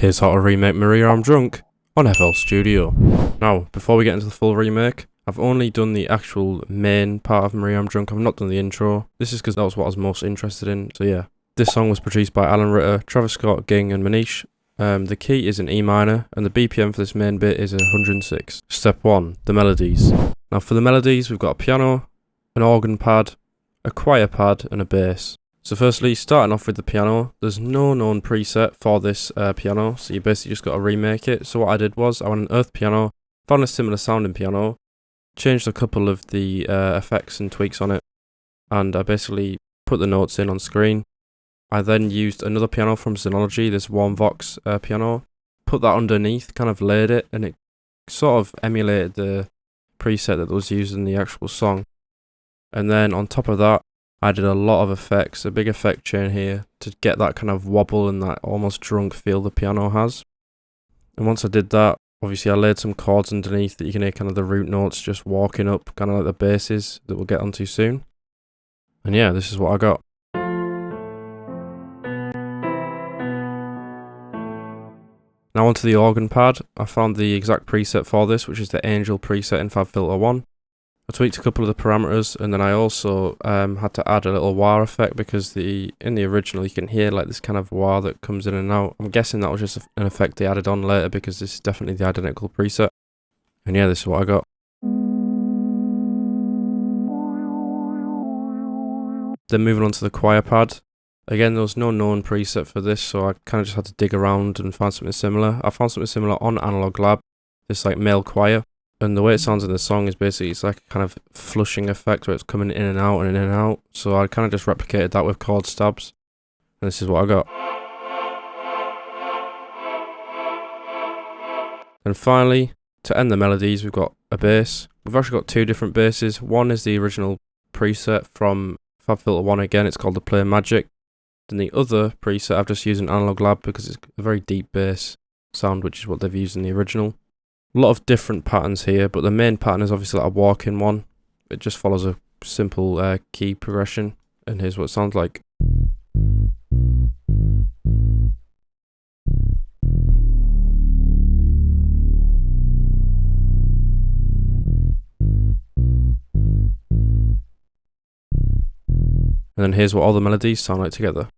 Here's how to remake Maria I'm Drunk on FL Studio. Now, before we get into the full remake, I've only done the actual main part of Maria I'm Drunk. I've not done the intro. This is because that was what I was most interested in. So yeah, this song was produced by Alan Ritter, Travis Scott, Ging and Manish. The key is in E minor and the BPM for this main bit is 106. Step 1, the melodies. Now for the melodies, we've got a piano, an organ pad, a choir pad and a bass. So firstly, starting off with the piano, there's no known preset for this piano, so you basically just got to remake it. So what I did was, I went an earth piano, found a similar sounding piano, changed a couple of the effects and tweaks on it, and I basically put the notes in on screen. I then used another piano from Synology, this Warm Vox piano, put that underneath, kind of layered it, and it sort of emulated the preset that was used in the actual song. And then on top of that, I did a lot of effects, a big effect chain here, to get that kind of wobble and that almost drunk feel the piano has. And once I did that, obviously I laid some chords underneath that you can hear kind of the root notes just walking up, kind of like the basses that we'll get onto soon. And yeah, this is what I got. Now onto the organ pad. I found the exact preset for this, which is the Angel preset in FabFilter 1. I tweaked a couple of the parameters, and then I also had to add a little wah effect because in the original you can hear like this kind of wah that comes in and out. I'm guessing that was just an effect they added on later because this is definitely the identical preset. And yeah, this is what I got. Then moving on to the choir pad. Again, there was no known preset for this, so I kind of just had to dig around and find something similar. I found something similar on Analog Lab, this like male choir. And the way it sounds in the song is basically, it's like a kind of flushing effect where it's coming in and out and in and out. So I kind of just replicated that with chord stabs. And this is what I got. And finally, to end the melodies, we've got a bass. We've actually got two different basses. One is the original preset from FabFilter 1 again, it's called the Play Magic. Then the other preset I've just used in Analog Lab because it's a very deep bass sound, which is what they've used in the original. A lot of different patterns here, but the main pattern is obviously like a walk-in one. It just follows a simple key progression, and here's what it sounds like. And then here's what all the melodies sound like together.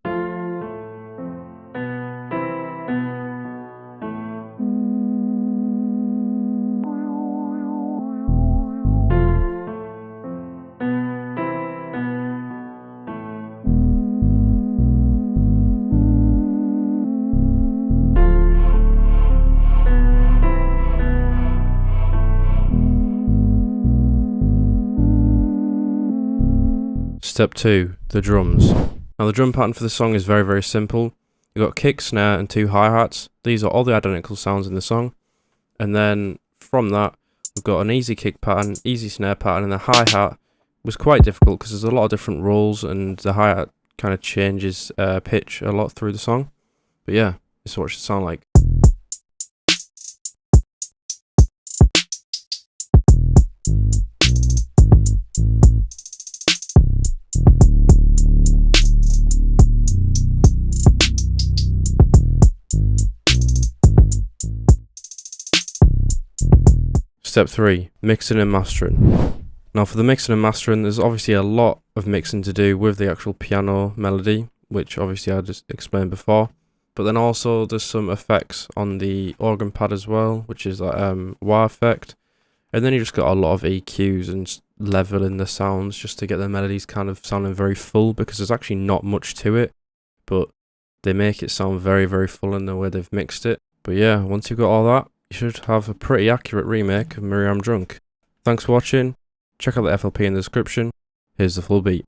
Step 2, the drums. Now the drum pattern for the song is very simple. You've got kick, snare and 2 hi-hats. These are all the identical sounds in the song. And then from that, we've got an easy kick pattern, easy snare pattern, and the hi-hat was quite difficult because there's a lot of different rolls and the hi-hat kind of changes pitch a lot through the song. But yeah, this is what it should sound like. Step 3, mixing and mastering. Now for the mixing and mastering, there's obviously a lot of mixing to do with the actual piano melody, which obviously I just explained before. But then also there's some effects on the organ pad as well, which is like wah effect. And then you just got a lot of EQs and leveling the sounds just to get the melodies kind of sounding very full, because there's actually not much to it, but they make it sound very full in the way they've mixed it. But yeah, once you've got all that, you should have a pretty accurate remake of Maria I'm Drunk. Thanks for watching. Check out the FLP in the description. Here's the full beat.